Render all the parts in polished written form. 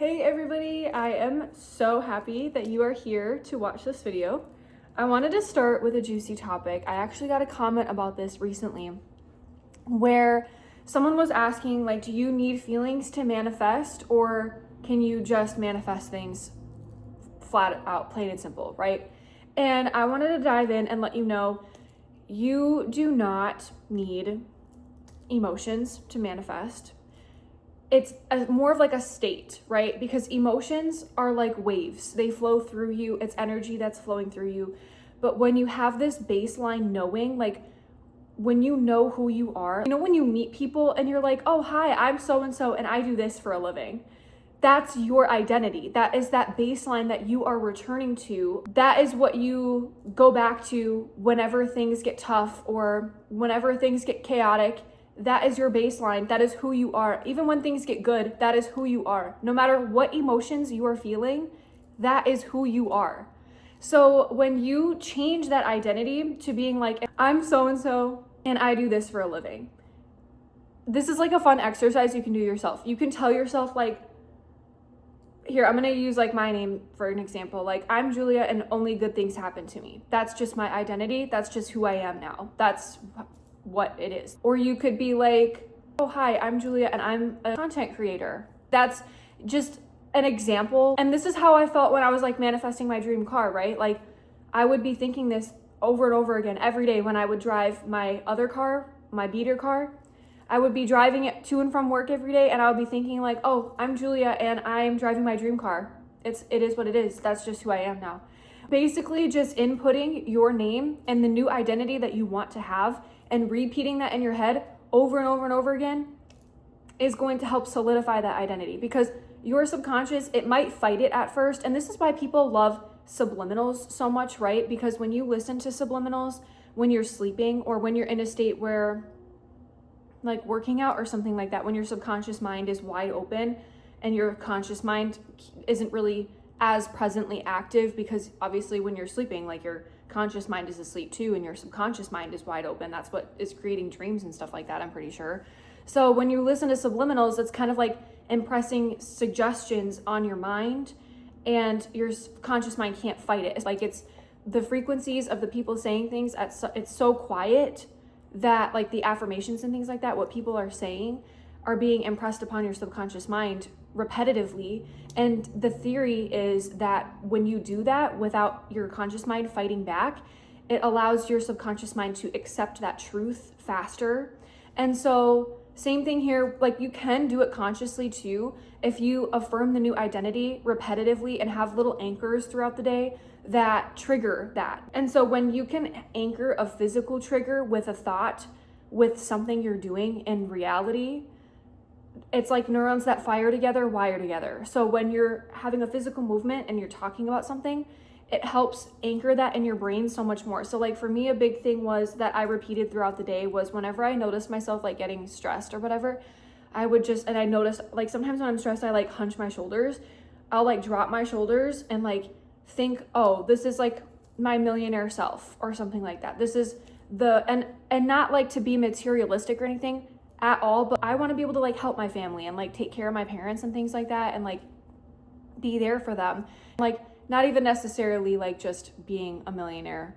Hey everybody, I am so happy that you are here to watch this video. I wanted to start with a juicy topic. I actually got a comment about this recently where someone was asking, like, do you need feelings to manifest, or can you just manifest things flat out, plain and simple, right? And I wanted to dive in and let you know you do not need emotions to manifest. It's more of like a state, right? Because emotions are like waves. They flow through you. It's energy that's flowing through you. But when you have this baseline knowing, like when you know who you are, you know, when you meet people and you're like, oh, hi, I'm so-and-so and I do this for a living. That's your identity. That is that baseline that you are returning to. That is what you go back to whenever things get tough or whenever things get chaotic. That is your baseline. That is who you are. Even when things get good, that is who you are. No matter what emotions you are feeling, that is who you are. So when you change that identity to being like, I'm so-and-so and I do this for a living. This is like a fun exercise you can do yourself. You can tell yourself like, here, I'm going to use like my name for an example. Like, I'm Julia and only good things happen to me. That's just my identity. That's just who I am now. That's what it is. Or you could be like, oh, hi, I'm Julia and I'm a content creator. That's just an example. And this is how I felt when I was like manifesting my dream car, right? Like, I would be thinking this over and over again every day when I would drive my other car, my beater car. I would be driving it to and from work every day and I would be thinking like, oh, I'm Julia and I'm driving my dream car. It is what it is. That's just who I am now. Basically just inputting your name and the new identity that you want to have and repeating that in your head over and over and over again is going to help solidify that identity, because your subconscious, it might fight it at first. And this is why people love subliminals so much, right? Because when you listen to subliminals, when you're sleeping or when you're in a state where like working out or something like that, when your subconscious mind is wide open and your conscious mind isn't really as presently active, because obviously when you're sleeping, like your conscious mind is asleep too and your subconscious mind is wide open. That's what is creating dreams and stuff like that, I'm pretty sure. So when you listen to subliminals, it's kind of like impressing suggestions on your mind and your conscious mind can't fight it. It's like it's the frequencies of the people saying things it's so quiet that like the affirmations and things like that, what people are saying are being impressed upon your subconscious mind repetitively. And the theory is that when you do that without your conscious mind fighting back, it allows your subconscious mind to accept that truth faster. And so same thing here, like you can do it consciously too. If you affirm the new identity repetitively and have little anchors throughout the day that trigger that. And so when you can anchor a physical trigger with a thought, with something you're doing in reality, it's like neurons that fire together, wire together. So when you're having a physical movement and you're talking about something, it helps anchor that in your brain so much more. So like for me, a big thing was that I repeated throughout the day was whenever I noticed myself like getting stressed or whatever, I would just, and I noticed like sometimes when I'm stressed, I like hunch my shoulders. I'll like drop my shoulders and like think, oh, this is like my millionaire self or something like that. This is and not like to be materialistic or anything at all, but I want to be able to like help my family and like take care of my parents and things like that and like be there for them. Like not even necessarily like just being a millionaire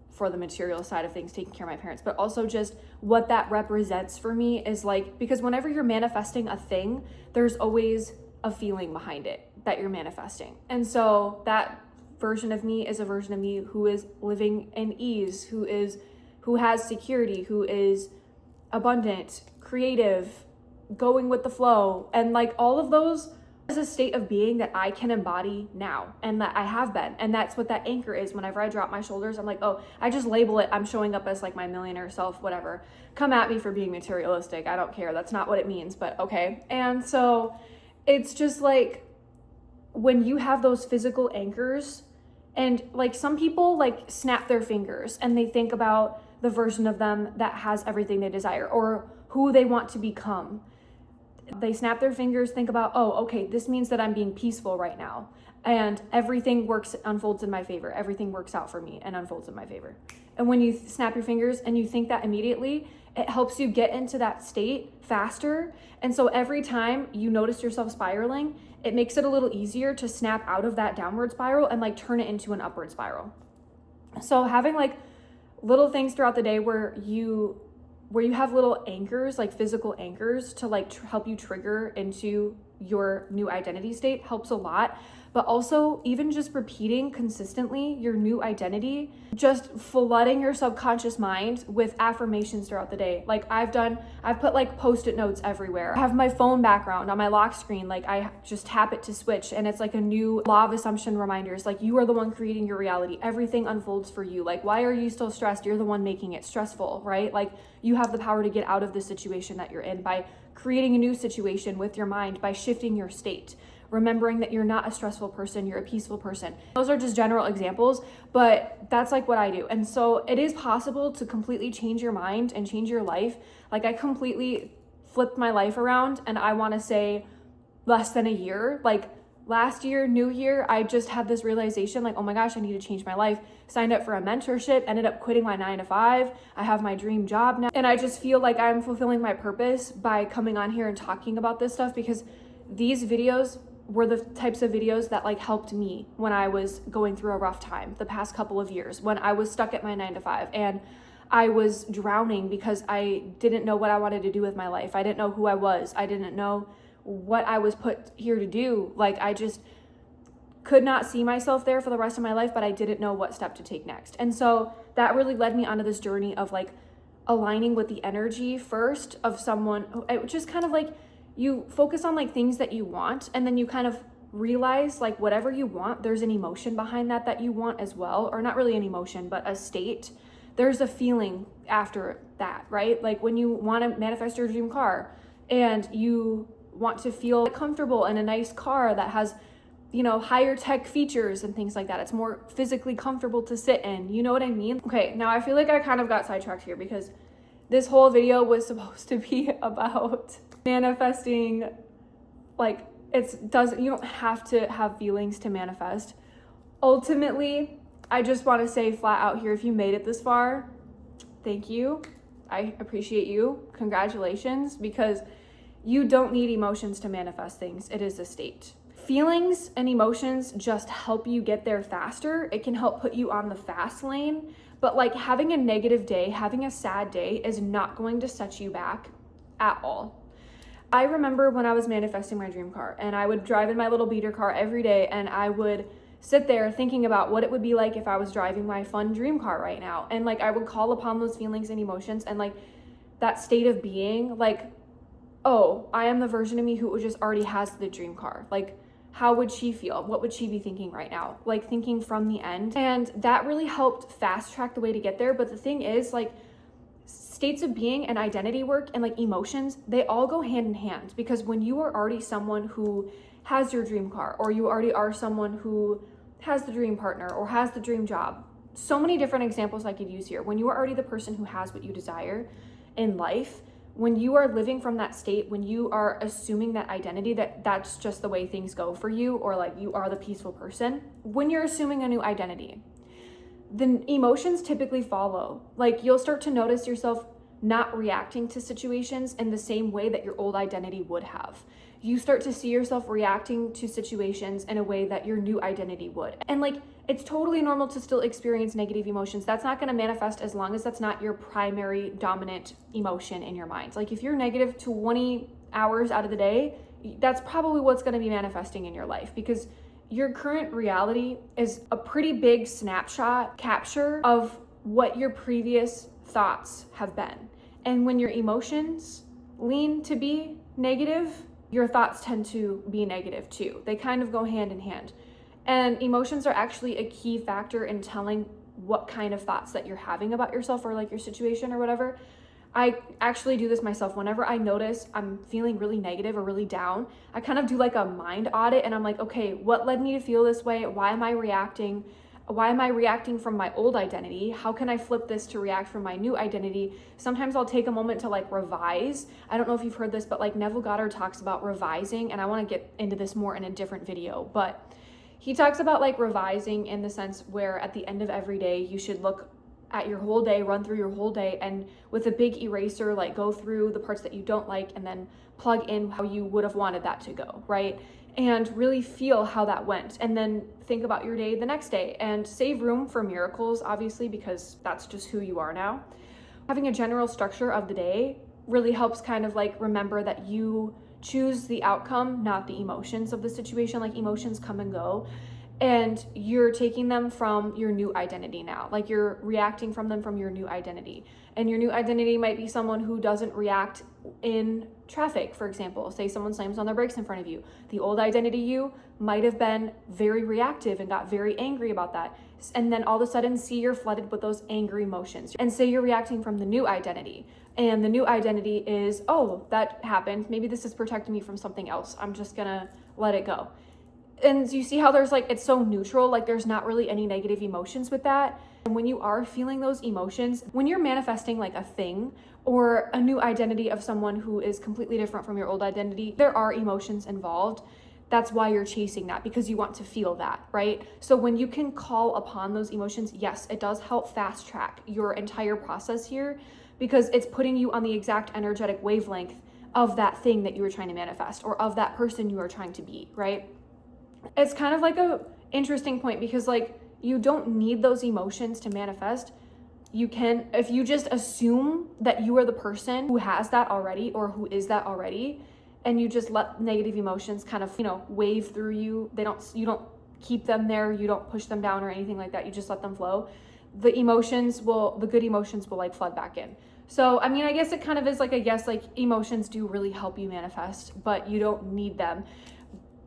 for the material side of things, taking care of my parents, but also just what that represents for me is like, because whenever you're manifesting a thing, there's always a feeling behind it that you're manifesting. And so that version of me is a version of me who is living in ease, who has security, who is abundant, creative, going with the flow. And like all of those is a state of being that I can embody now and that I have been. And that's what that anchor is. Whenever I drop my shoulders, I'm like, oh, I just label it. I'm showing up as like my millionaire self, whatever. Come at me for being materialistic. I don't care. That's not what it means, but okay. And so it's just like when you have those physical anchors, and like some people like snap their fingers and they think about the version of them that has everything they desire or who they want to become. They snap their fingers, think about, oh, okay, this means that I'm being peaceful right now. And everything unfolds in my favor. Everything works out for me and unfolds in my favor. And when you snap your fingers and you think that immediately, it helps you get into that state faster. And so every time you notice yourself spiraling, it makes it a little easier to snap out of that downward spiral and like turn it into an upward spiral. So having like little things throughout the day where you have little anchors, like physical anchors to like help you trigger into your new identity state helps a lot. But also even just repeating consistently your new identity, just flooding your subconscious mind with affirmations throughout the day. Like I've put like Post-it notes everywhere. I have my phone background on my lock screen. Like I just tap it to switch and it's like a new law of assumption reminders. Like you are the one creating your reality. Everything unfolds for you. Like why are you still stressed? You're the one making it stressful, right? Like you have the power to get out of the situation that you're in by creating a new situation with your mind, by shifting your state. Remembering that you're not a stressful person, you're a peaceful person. Those are just general examples, but that's like what I do. And so it is possible to completely change your mind and change your life. Like I completely flipped my life around, and I want to say less than a year. Like last year, new year, I just had this realization like, oh my gosh, I need to change my life. Signed up for a mentorship, ended up quitting my 9-to-5. I have my dream job now. And I just feel like I'm fulfilling my purpose by coming on here and talking about this stuff, because these videos were the types of videos that like helped me when I was going through a rough time the past couple of years, when I was stuck at my 9-to-5 and I was drowning because I didn't know what I wanted to do with my life. I didn't know who I was. I didn't know what I was put here to do. Like I just could not see myself there for the rest of my life, but I didn't know what step to take next. And so that really led me onto this journey of like aligning with the energy first of someone, which is kind of like, you focus on like things that you want, and then you kind of realize like whatever you want, there's an emotion behind that you want as well, or not really an emotion, but a state. There's a feeling after that, right? Like when you want to manifest your dream car and you want to feel comfortable in a nice car that has, you know, higher tech features and things like that. It's more physically comfortable to sit in. You know what I mean? Okay, now I feel like I kind of got sidetracked here because this whole video was supposed to be about manifesting. Like you don't have to have feelings to manifest. Ultimately, I just want to say flat out here, if you made it this far, thank you. I appreciate you. Congratulations, because you don't need emotions to manifest things. It is a state. Feelings and emotions just help you get there faster. It can help put you on the fast lane, but like having a negative day, having a sad day is not going to set you back at all. I remember when I was manifesting my dream car and I would drive in my little beater car every day, and I would sit there thinking about what it would be like if I was driving my fun dream car right now. And like I would call upon those feelings and emotions and like that state of being, like, oh, I am the version of me who just already has the dream car. Like, how would she feel? What would she be thinking right now? Like thinking from the end. And that really helped fast track the way to get there. But the thing is, like, states of being and identity work and like emotions, they all go hand in hand, because when you are already someone who has your dream car, or you already are someone who has the dream partner or has the dream job, so many different examples I could use here. When you are already the person who has what you desire in life, when you are living from that state, when you are assuming that identity, that's just the way things go for you, or like you are the peaceful person, when you're assuming a new identity, the emotions typically follow. Like you'll start to notice yourself not reacting to situations in the same way that your old identity would have. You start to see yourself reacting to situations in a way that your new identity would. And like, it's totally normal to still experience negative emotions. That's not going to manifest as long as that's not your primary dominant emotion in your mind. Like if you're negative 20 hours out of the day, that's probably what's going to be manifesting in your life, because your current reality is a pretty big snapshot capture of what your previous thoughts have been. And when your emotions lean to be negative, your thoughts tend to be negative too. They kind of go hand in hand. And emotions are actually a key factor in telling what kind of thoughts that you're having about yourself or like your situation or whatever. I actually do this myself. Whenever I notice I'm feeling really negative or really down, I kind of do like a mind audit, and I'm like, okay, what led me to feel this way? Why am I reacting? Why am I reacting from my old identity? How can I flip this to react from my new identity? Sometimes I'll take a moment to like revise. I don't know if you've heard this, but like Neville Goddard talks about revising, and I want to get into this more in a different video, but he talks about like revising in the sense where at the end of every day, you should look at your whole day, run through your whole day, and with a big eraser, like go through the parts that you don't like and then plug in how you would have wanted that to go, right? and really feel how that went. And then think about your day the next day and save room for miracles, obviously, because that's just who you are now. Having a general structure of the day really helps kind of like remember that you choose the outcome, not the emotions of the situation. Like emotions come and go, and you're taking them from your new identity now. Like you're reacting from them from your new identity. And your new identity might be someone who doesn't react in traffic, for example. Say someone slams on their brakes in front of you. The old identity you might have been very reactive and got very angry about that. And then all of a sudden see you're flooded with those angry emotions. And say you're reacting from the new identity. And the new identity is, oh, that happened. Maybe this is protecting me from something else. I'm just gonna let it go. And you see how there's like, it's so neutral, like there's not really any negative emotions with that. And when you are feeling those emotions, when you're manifesting like a thing or a new identity of someone who is completely different from your old identity, there are emotions involved. That's why you're chasing that, because you want to feel that, right? So when you can call upon those emotions, yes, it does help fast track your entire process here, because it's putting you on the exact energetic wavelength of that thing that you were trying to manifest or of that person you are trying to be, right? It's kind of like a interesting point, because like you don't need those emotions to manifest. You can, if you just assume that you are the person who has that already or who is that already, and you just let negative emotions kind of, wave through you. You don't keep them there. You don't push them down or anything like that. You just let them flow. The good emotions will like flood back in. So, I mean, I guess it kind of is like, emotions do really help you manifest, but you don't need them.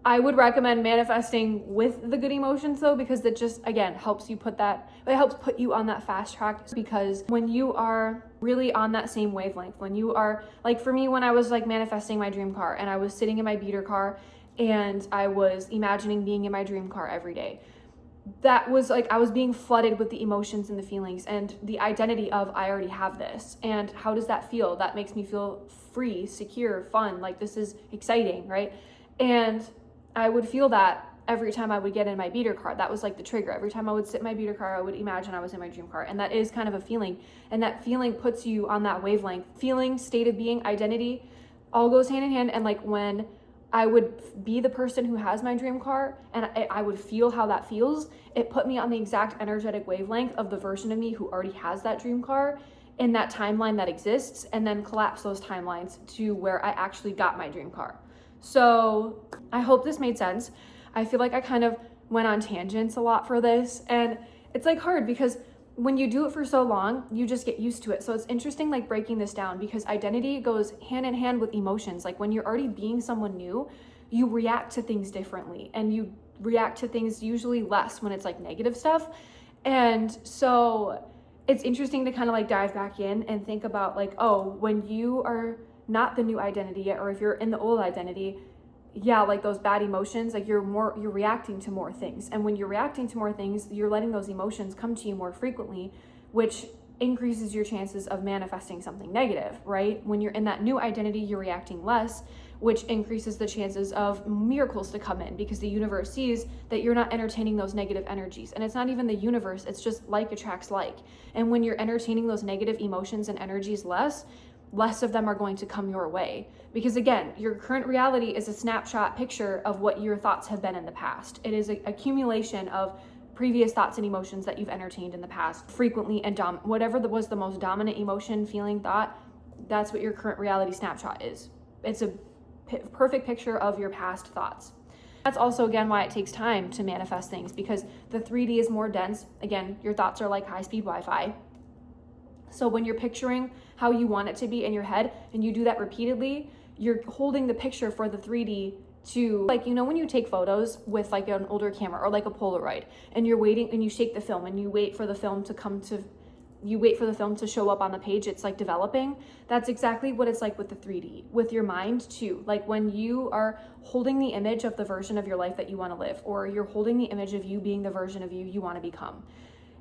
I would recommend manifesting with the good emotions though, because it just, again, helps put you on that fast track. Because when you are really on that same wavelength, when you are, like for me, when I was like manifesting my dream car and I was sitting in my beater car and I was imagining being in my dream car every day, that was like, I was being flooded with the emotions and the feelings and the identity of, I already have this. And how does that feel? That makes me feel free, secure, fun. Like this is exciting, right? And I would feel that every time I would get in my beater car. That was like the trigger. Every time I would sit in my beater car, I would imagine I was in my dream car. And that is kind of a feeling. And that feeling puts you on that wavelength. Feeling, state of being, identity, all goes hand in hand. And like when I would be the person who has my dream car and I would feel how that feels, it put me on the exact energetic wavelength of the version of me who already has that dream car in that timeline that exists, and then collapse those timelines to where I actually got my dream car. So I hope this made sense. I feel like I kind of went on tangents a lot for this, and it's like hard because when you do it for so long, you just get used to it. So it's interesting like breaking this down, because identity goes hand in hand with emotions. Like when you're already being someone new, you react to things differently, and you react to things usually less when it's like negative stuff. And so it's interesting to kind of like dive back in and think about like, oh, when you are not the new identity yet, or if you're in the old identity, yeah, like those bad emotions, like you're reacting to more things. And when you're reacting to more things, you're letting those emotions come to you more frequently, which increases your chances of manifesting something negative, right? When you're in that new identity, you're reacting less, which increases the chances of miracles to come in, because the universe sees that you're not entertaining those negative energies. And it's not even the universe, it's just like attracts like. And when you're entertaining those negative emotions and energies less of them are going to come your way. Because again, your current reality is a snapshot picture of what your thoughts have been in the past. It is an accumulation of previous thoughts and emotions that you've entertained in the past frequently, and whatever was the most dominant emotion, feeling, thought, that's what your current reality snapshot is. It's a perfect picture of your past thoughts. That's also, again, why it takes time to manifest things, because the 3D is more dense. Again, your thoughts are like high-speed Wi-Fi. So when you're picturing how you want it to be in your head and you do that repeatedly, you're holding the picture for the 3D to, like, when you take photos with like an older camera or like a Polaroid, and you're waiting and you shake the film and you wait for the film to show up on the page, it's like developing. That's exactly what it's like with the 3D, with your mind too. Like when you are holding the image of the version of your life that you want to live, or you're holding the image of you being the version of you want to become,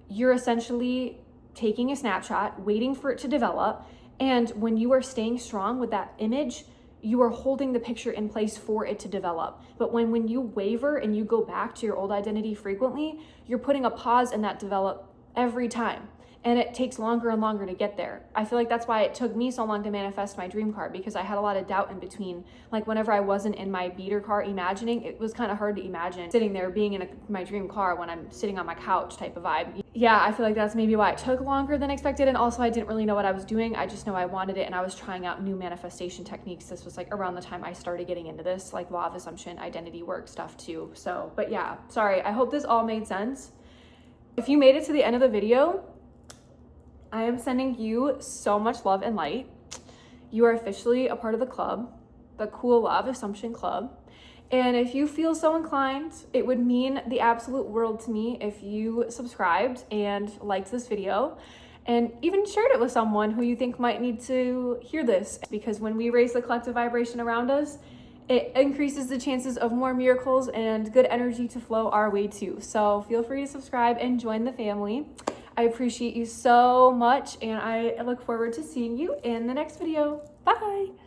you're essentially taking a snapshot, waiting for it to develop. And when you are staying strong with that image, you are holding the picture in place for it to develop. But when you waver and you go back to your old identity frequently, you're putting a pause in that develop every time. and it takes longer and longer to get there. I feel like that's why it took me so long to manifest my dream car, because I had a lot of doubt in between. Like whenever I wasn't in my beater car imagining, it was kind of hard to imagine sitting there being in my dream car when I'm sitting on my couch type of vibe. Yeah, I feel like that's maybe why it took longer than expected. And also I didn't really know what I was doing. I just know I wanted it, and I was trying out new manifestation techniques. This was like around the time I started getting into this, like law of assumption, identity work stuff too. So, but yeah, sorry. I hope this all made sense. If you made it to the end of the video, I am sending you so much love and light. You are officially a part of the club, the Cool Law of Assumption Club. And if you feel so inclined, it would mean the absolute world to me if you subscribed and liked this video and even shared it with someone who you think might need to hear this. Because when we raise the collective vibration around us, it increases the chances of more miracles and good energy to flow our way too. So feel free to subscribe and join the family. I appreciate you so much, and I look forward to seeing you in the next video. Bye.